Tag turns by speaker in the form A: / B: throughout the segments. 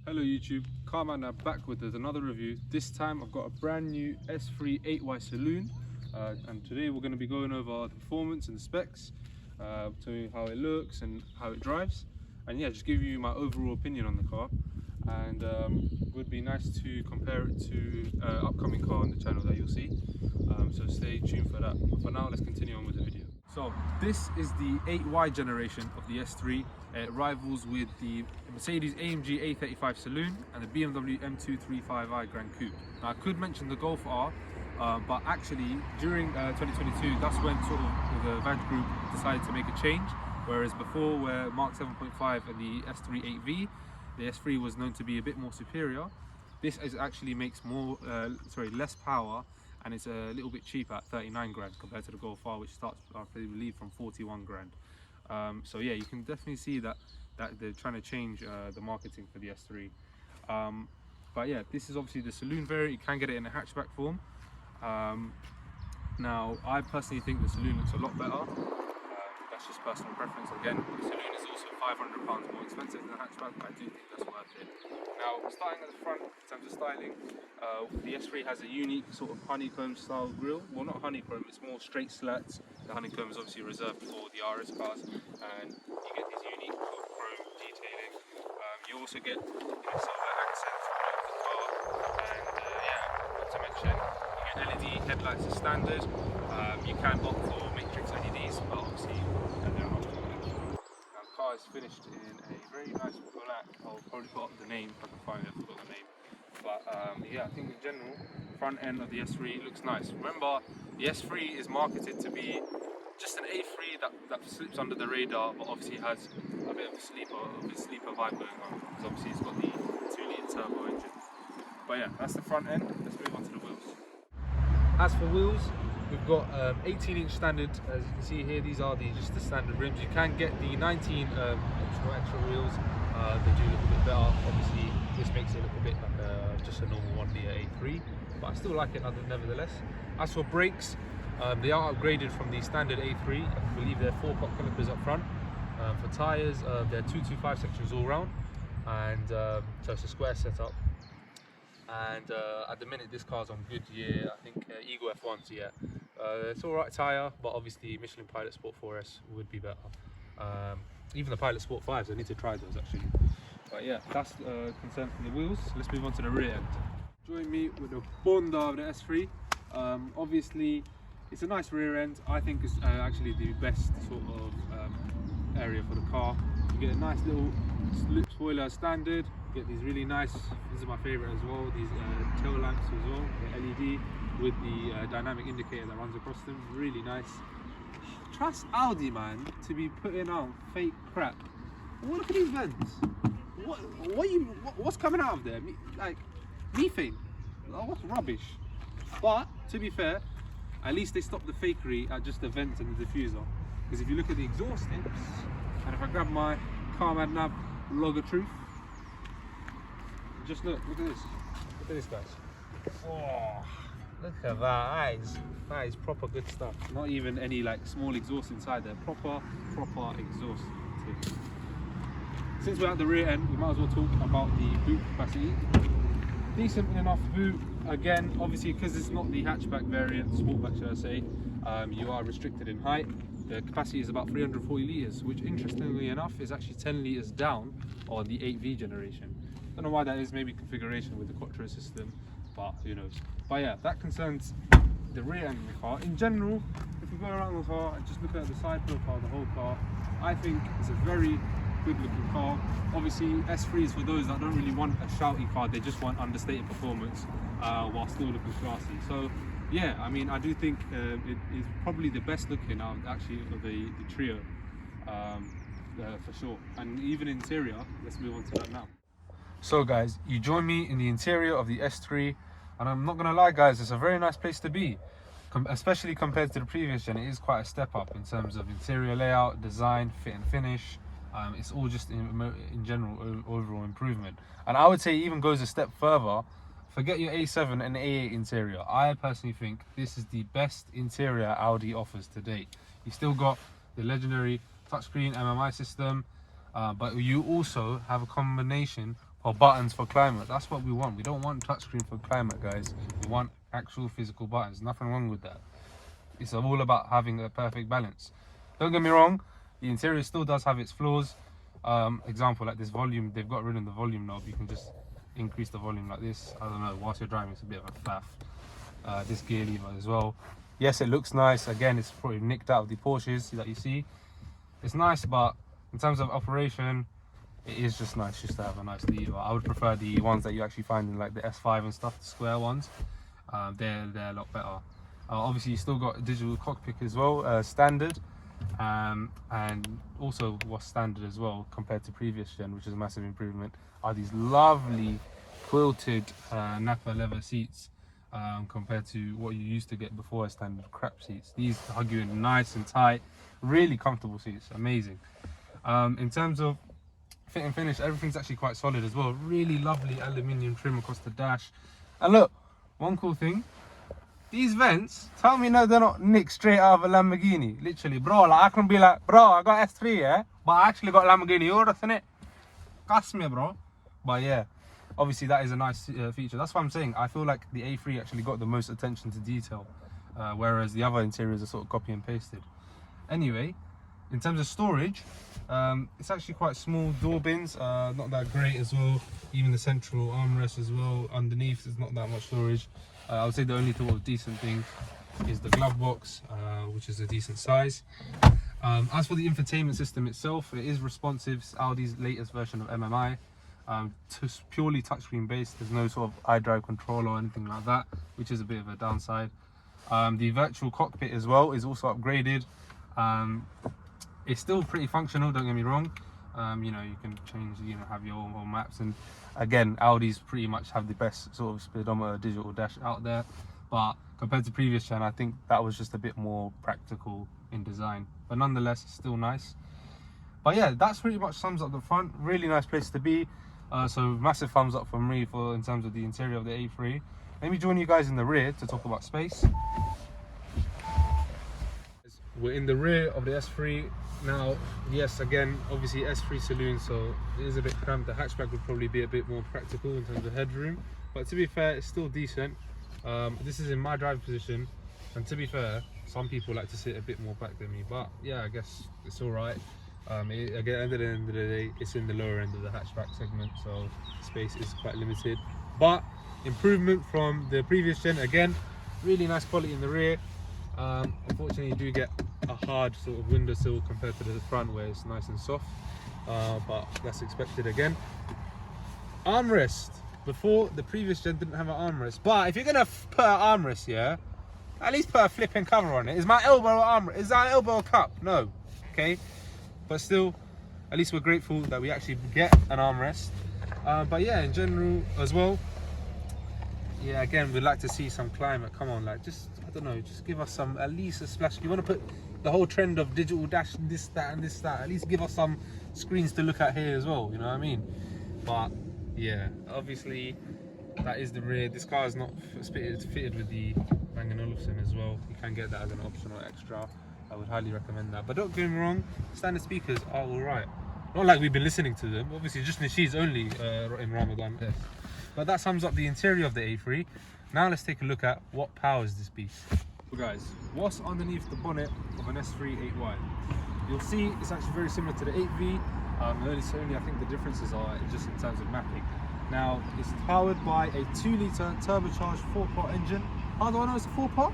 A: Hello YouTube, Carman back with another review. This time I've got a brand new S3 8Y Saloon, and today we're going to be going over the performance and the specs, to how it looks and how it drives, and yeah, just give you my overall opinion on the car. And it would be nice to compare it to upcoming car on the channel that you'll see. So stay tuned for that. But for now, let's continue on with the video. So this is the 8Y generation of the S3. It rivals with the Mercedes-AMG A35 Saloon and the BMW M235i Grand Coupe. Now I could mention the Golf R, but actually during 2022, that's when sort of the Vag Group decided to make a change. Whereas before, where Mark 7.5 and the S3 8V, the S3 was known to be a bit more superior. This actually makes less power, and it's a little bit cheaper at 39 grand compared to the Golf R, which starts, I believe, from 41 grand. So yeah, you can definitely see that they're trying to change the marketing for the S3. But yeah, this is obviously the Saloon variant. You can get it in a hatchback form. Now, I personally think the Saloon looks a lot better. That's just personal preference. Again, the Saloon is also £500 more expensive than the hatchback, but I do think that's worth it. Now, starting at the front, in terms of styling, the S3 has a unique sort of honeycomb style grille. Well, not honeycomb, it's more straight slats. The honeycomb is obviously reserved for the RS cars, and you get these unique sort of chrome detailing. You also get silver accents throughout the car, and yeah, not to mention, you get LED headlights as standard. You can opt for matrix LEDs, but obviously they're not included. Now, the car is finished in a very nice black. I'll probably put up the name if I can find it. I forgot the name. But yeah, I think in general, the front end of the S3 looks nice. Remember, the S3 is marketed to be just an A3 that slips under the radar, but obviously has a bit of a sleeper vibe going on, because obviously it's got the 2-litre turbo engine. But yeah, that's the front end. Let's move on to the wheels. As for wheels, we've got 18-inch standard. As you can see here, these are just the standard rims. You can get the 19 extra wheels. They do look a bit better. Obviously, this makes it look a bit like just a normal 1-litre A3, but I still like it nevertheless. As for brakes, they are upgraded from the standard A3. I believe they're 4-pot calipers up front. For tyres, they're 225 sections all round, and so it's a square setup. And at the minute, this car's on Goodyear, I think Eagle F1s, yeah. It's alright tyre, but obviously Michelin Pilot Sport 4S would be better. Even the Pilot Sport 5s, I need to try those actually. But yeah, that's concern for the wheels. Let's move on to the rear end. Join me with the Bonda of the S3. Obviously, it's a nice rear end. I think it's actually the best sort of area for the car. You get a nice little slip spoiler standard. You get these really nice, these are my favourite as well, these tail lamps as well, the LED with the dynamic indicator that runs across them. Really nice. Trust Audi, man, to be putting out fake crap. Well, look at these vents. What's coming out of there? Like methane. Oh, what's rubbish? But to be fair, at least they stopped the fakery at just the vents and the diffuser. Because if you look at the exhaust tips, and if I grab my Carman Nav log of truth, just look at this. Look at this, guys. Oh, look at that. That is proper good stuff. Not even any like small exhaust inside there. Proper exhaust tip. Since we're at the rear end, we might as well talk about the boot capacity. Decent enough boot. Again, obviously, because it's not the hatchback variant, sportback should I say, you are restricted in height. The capacity is about 340 litres, which interestingly enough is actually 10 litres down on the 8V generation. Don't know why that is, maybe configuration with the Quattro system, but who knows. But yeah, that concerns the rear end of the car. In general, if you go around the car and just look at the side profile of the whole car, I think it's a very good looking car. Obviously, S3 is for those that don't really want a shouty car, they just want understated performance while still looking classy. So yeah, I mean, I do think it is probably the best looking out actually of the trio, for sure. And even interior, let's move on to that now. So guys, you join me in the interior of the S3, and I'm not gonna lie guys, it's a very nice place to be. Especially compared to the previous gen, it is quite a step up in terms of interior layout, design, fit and finish. It's all just in general overall improvement. And I would say it even goes a step further. Forget your A7 and A8 interior. I personally think this is the best interior Audi offers to date. You still got the legendary touchscreen MMI system, but you also have a combination
B: or buttons for climate. That's what we want. We don't want touchscreen for climate, guys. We want actual physical buttons. Nothing wrong with that. It's all about having a perfect balance. Don't get me wrong, the interior still does have its flaws. Example, like this volume, they've got rid of the volume knob. You can just increase the volume like this. I don't know, whilst you're driving, it's a bit of a faff. This gear lever as well. Yes, it looks nice. Again, it's probably nicked out of the Porsches that you see. It's nice, but in terms of operation, it is just nice just to have a nice lever. I would prefer the ones that you actually find in like the S5 and stuff, the square ones. They're a lot better. Obviously, you still got a digital cockpit as well, standard. And also what's standard as well compared to previous gen, which is a massive improvement, are these lovely quilted Napa leather seats compared to what you used to get before as standard crap seats. These hug you in nice and tight, really comfortable seats, amazing. In terms of fit and finish, everything's actually quite solid as well. Really lovely aluminium trim across the dash. And look, one cool thing, these vents, tell me no, they're not nicked straight out of a Lamborghini. Literally, bro, like I can be like, bro, I got S3, yeah, but I actually got Lamborghini Urus in it. Cuss me, bro. But yeah, obviously that is a nice feature. That's what I'm saying. I feel like the A3 actually got the most attention to detail, whereas the other interiors are sort of copy and pasted. Anyway, in terms of storage, it's actually quite small door bins, not that great as well. Even the central armrest as well, underneath there's not that much storage. I would say the only sort of decent thing is the glove box, which is a decent size. As for the infotainment system itself, it is responsive. It's Audi's latest version of MMI. Purely touchscreen based. There's no sort of iDrive control or anything like that, which is a bit of a downside. The virtual cockpit as well is also upgraded. It's still pretty functional, don't get me wrong. You know, you can change, you know, have your own maps, and again, Audi's pretty much have the best sort of speedometer digital dash out there. But compared to previous gen, I think that was just a bit more practical in design. But nonetheless, it's still nice. But yeah, that's pretty much sums up the front. Really nice place to be. So massive thumbs up from me for in terms of the interior of the A3. Let me join you guys in the rear to talk about space. We're in the rear of the S3 now. Yes, again, obviously S3 Saloon, so it is a bit cramped. The hatchback would probably be a bit more practical in terms of headroom, but to be fair, it's still decent. This is in my driving position, and to be fair, some people like to sit a bit more back than me, but yeah, I guess it's all right. Again, at the end of the day, it's in the lower end of the hatchback segment, so space is quite limited, but improvement from the previous gen. Again, really nice quality in the rear. Unfortunately, you do get a hard sort of windowsill compared to the front where it's nice and soft, but that's expected. Again, armrest. Before, the previous gen didn't have an armrest, but if you're gonna put an armrest, yeah, at least put a flipping cover on it. Is my elbow armrest? Is that elbow a cup? No. Okay, but still, at least we're grateful that we actually get an armrest. But yeah, in general as well, yeah, again, we'd like to see some climate. Come on, like, just, I don't know, just give us some, at least a splash. You want to put the whole trend of digital dash, this, that, and this, that, at least give us some screens to look at here as well, you know what I mean? But yeah, obviously that is the rear. This car is not fitted with the Bang & Olufsen as well. You can get that as an optional extra. I would highly recommend that. But don't get me wrong, standard speakers are alright. Not like we've been listening to them, obviously just Nasheed's only in Ramadan. Yes. But that sums up the interior of the A3. Now let's take a look at what powers this beast. So guys, what's underneath the bonnet of an S3 8Y? You'll see it's actually very similar to the 8V. Only I think the differences are just in terms of mapping. Now, it's powered by a 2-litre turbocharged 4-pot engine. How do I know it's a 4-pot?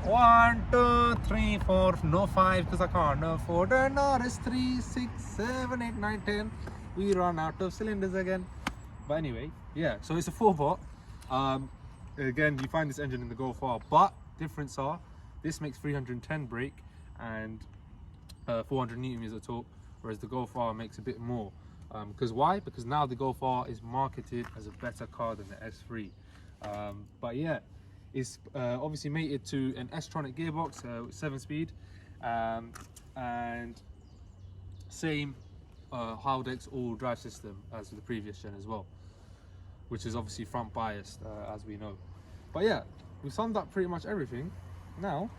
B: 1, 2, 3, 4, no 5 because I can't afford an RS3, 6, 7, 8, 9, 10. We run out of cylinders again. But anyway, yeah, so it's a 4-pot. Again, you find this engine in the Golf R, but difference are this makes 310 brake and 400 Newton meters of torque, whereas the Golf R makes a bit more. Because why? Because now the Golf R is marketed as a better car than the S3. But yeah, it's obviously mated to an S-tronic gearbox, 7-speed, and same Haldex all drive system as the previous gen as well, which is obviously front biased, as we know. But yeah, we summed up pretty much everything. Now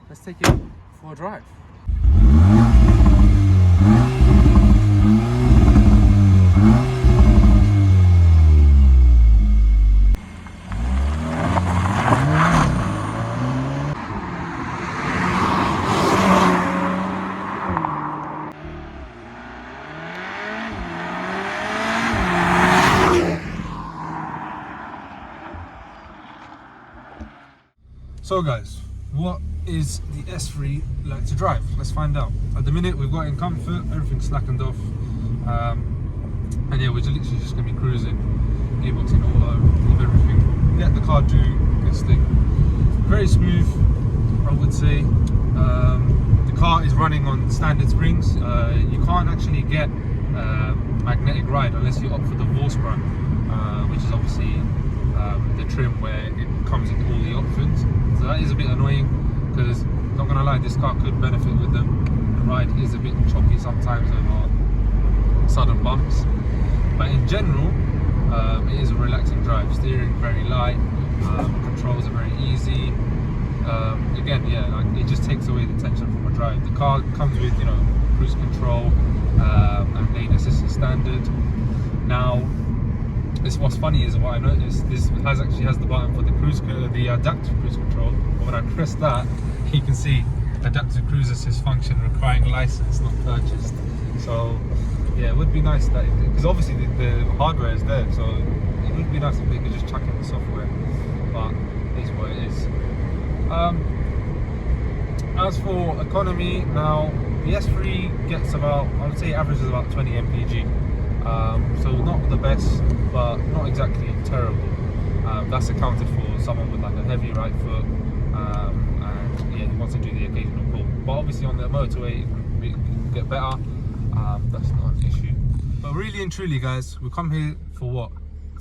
B: let's take it for a drive. So guys, what is the S3 like to drive? Let's find out. At the minute we've got it in comfort, everything's slackened off, and yeah, we're literally just going to be cruising, gearbox in all out, leave everything, let the car do its thing. Very smooth, I would say. The car is running on standard springs. You can't actually get magnetic ride unless you opt for the Vorsprung, which is obviously the trim where it comes with all the options. So that is a bit annoying because, not gonna lie, this car could benefit with them. The ride is a bit choppy sometimes over sudden bumps, but in general it is a relaxing drive. Steering very light, controls are very easy. Again, yeah, like it just takes away the tension from a drive. The car comes with, you know, cruise control and lane assist standard. Now, what's funny is what I noticed. This actually has the button for the adaptive cruise control. But when I press that, you can see adaptive cruise assist function requiring license, not purchased. So yeah, it would be nice that, because obviously the hardware is there, so it would be nice if they could just chuck in the software. But it is what it is. As for economy, now the S3 gets about, I would say, averages about 20 mpg. So not the best, but not exactly terrible. That's accounted for someone with like a heavy right foot, and yeah, he wants to do the occasional pull. But obviously on the motorway it can get better. That's not an issue. But really and truly, guys, we come here for what?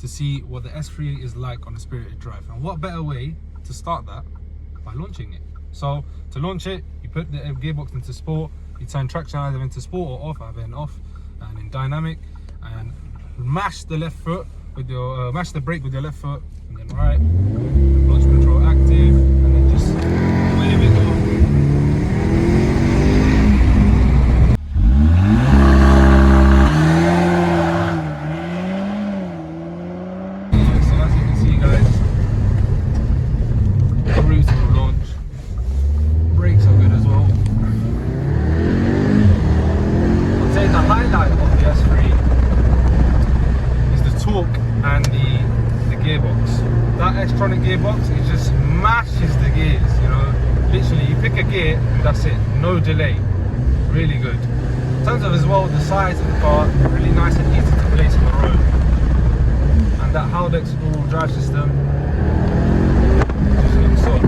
B: To see what the S3 is like on a spirited drive. And what better way to start that by launching it? So to launch it, you put the gearbox into sport, you turn traction either into sport or off. I have it in off, and in dynamic, and mash the left foot with your mash the brake with your left foot, and then right, launch control active, and then just wave it off. So as you can see, guys, brutal launch. Brakes are good as well. I'd say the highlight of the S3 is the torque and the gearbox. That S-tronic gearbox, it just mashes the gears, you know. Literally, you pick a gear and that's it, no delay. Really good. In terms of as well, the size of the car, really nice and easy to place on the road. And that Haldex all-wheel drive system just looks so.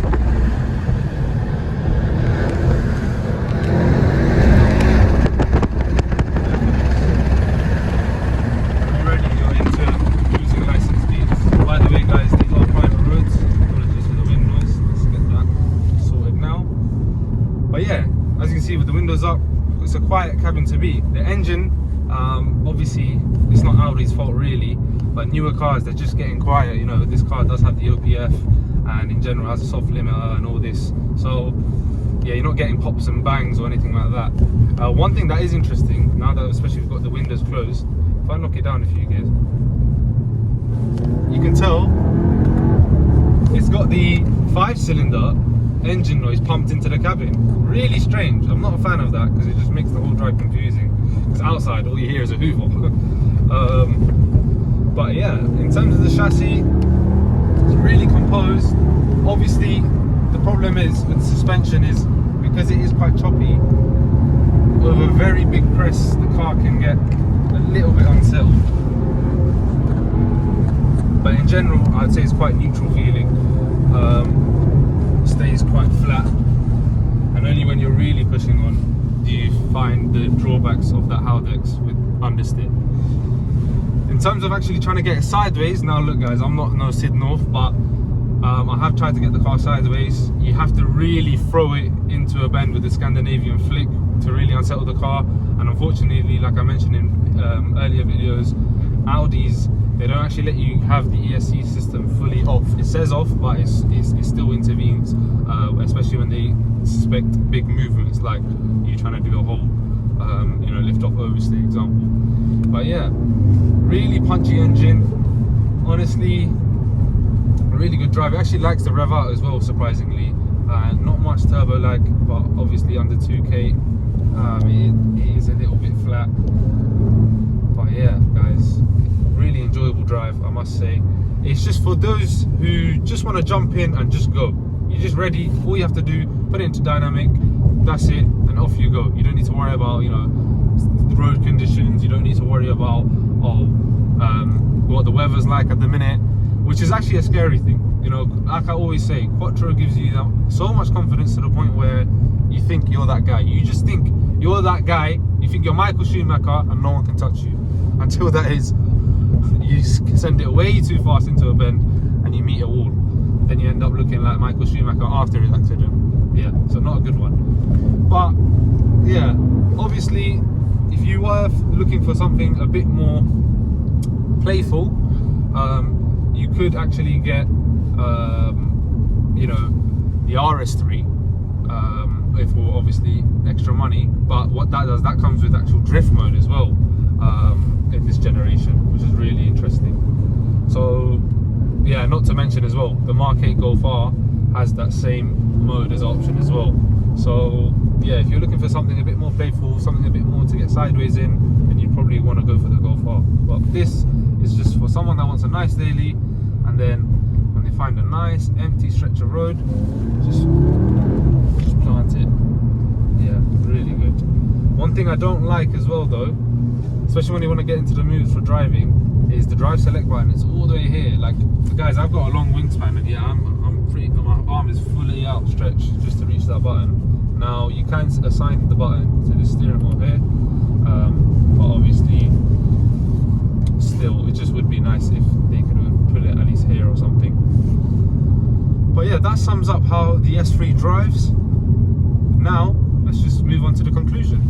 B: With the windows up, it's a quiet cabin to be. The engine, obviously it's not Audi's fault really, but newer cars, they're just getting quiet. You know, this car does have the OPF and in general has a soft limiter and all this, so yeah, you're not getting pops and bangs or anything like that. One thing that is interesting, now that especially we've got the windows closed, if I knock it down a few gears, you can tell it's got the 5-cylinder engine noise pumped into the cabin. Really strange. I'm not a fan of that because it just makes the whole drive confusing. Because outside all you hear is a hoover. But yeah, in terms of the chassis, it's really composed. Obviously, the problem is with the suspension is because it is quite choppy. Over very big crests, the car can get a little bit unsettled. But in general, I'd say it's quite neutral feeling. Stays quite flat, and only when you're really pushing on do you find the drawbacks of that Haldex with understeer. In terms of actually trying to get it sideways, now look guys, I'm not no Sid North, but I have tried to get the car sideways. You have to really throw it into a bend with the Scandinavian flick to really unsettle the car, and unfortunately, like I mentioned in earlier videos, Audis, they don't actually let you have the ESC system fully off. It says off, but it still intervenes, especially when they suspect big movements, like you trying to do a whole, you know, lift off overstay example. But yeah, really punchy engine. Honestly, a really good drive. It actually likes to rev out as well, surprisingly. Not much turbo lag, but obviously under 2K, it is a little bit flat. But yeah, guys, really enjoyable drive, I must say. It's just for those who just want to jump in and just go. You You're just ready. All you have to do, put it into dynamic. That's it, and off you go. You don't need to worry about, you know, the road conditions. You don't need to worry about what the weather's like at the minute, which is actually a scary thing. You know, like I always say, Quattro gives you so much confidence to the point where you think you're that guy. You just think you're that guy. You think you're Michael Schumacher and no one can touch you. Until that is, you send it way too fast into a bend and you meet a wall. Then you end up looking like Michael Schumacher after his accident. Yeah, so not a good one. But yeah, obviously, if you were looking for something a bit more playful, you could actually get, you know, the RS3 for obviously extra money. But what that does, that comes with actual drift mode as well in this generation, which is really interesting. So yeah, not to mention as well, the Mark 8 Golf R has that same mode as option as well. So yeah, if you're looking for something a bit more playful, something a bit more to get sideways in, then you probably want to go for the Golf R. But this is just for someone that wants a nice daily, and then when they find a nice empty stretch of road, just plant it. Yeah, really good. One thing I don't like as well though, especially when you want to get into the mood for driving, is the drive select button. It's all the way here. Like, guys, I've got a long wingspan, and yeah, my arm is fully outstretched just to reach that button. Now you can assign the button to the steering wheel here, but obviously still it just would be nice if they could put it at least here or something. But yeah, that sums up how the S3 drives. Now let's just move on to the conclusion.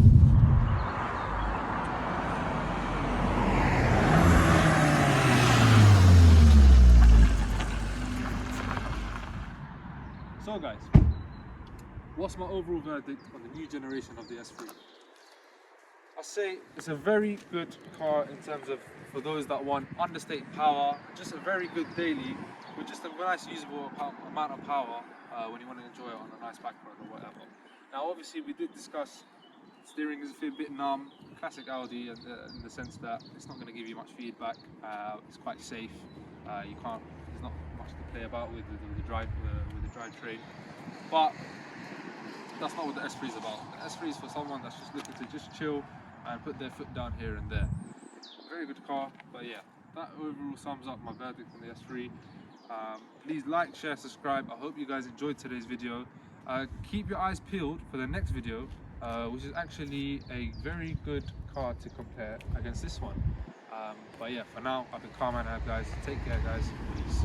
B: So guys, what's my overall verdict on the new generation of the S3? I say it's a very good car in terms of, for those that want understated power, just a very good daily with just a nice usable amount of power when you want to enjoy it on a nice back road or whatever. Now obviously we did discuss steering is a bit numb, classic Audi in the sense that it's not going to give you much feedback, it's quite safe, there's not much to play about with the drivetrain, but that's not what the S3 is about. The S3 is for someone that's just looking to just chill and put their foot down here and there. Very good car, but yeah, that overall sums up my verdict on the S3. Please like, share, subscribe. I hope you guys enjoyed today's video. Keep your eyes peeled for the next video, which is actually a very good car to compare against this one. But yeah, for now, I've been Carman, guys. Take care, guys. Peace.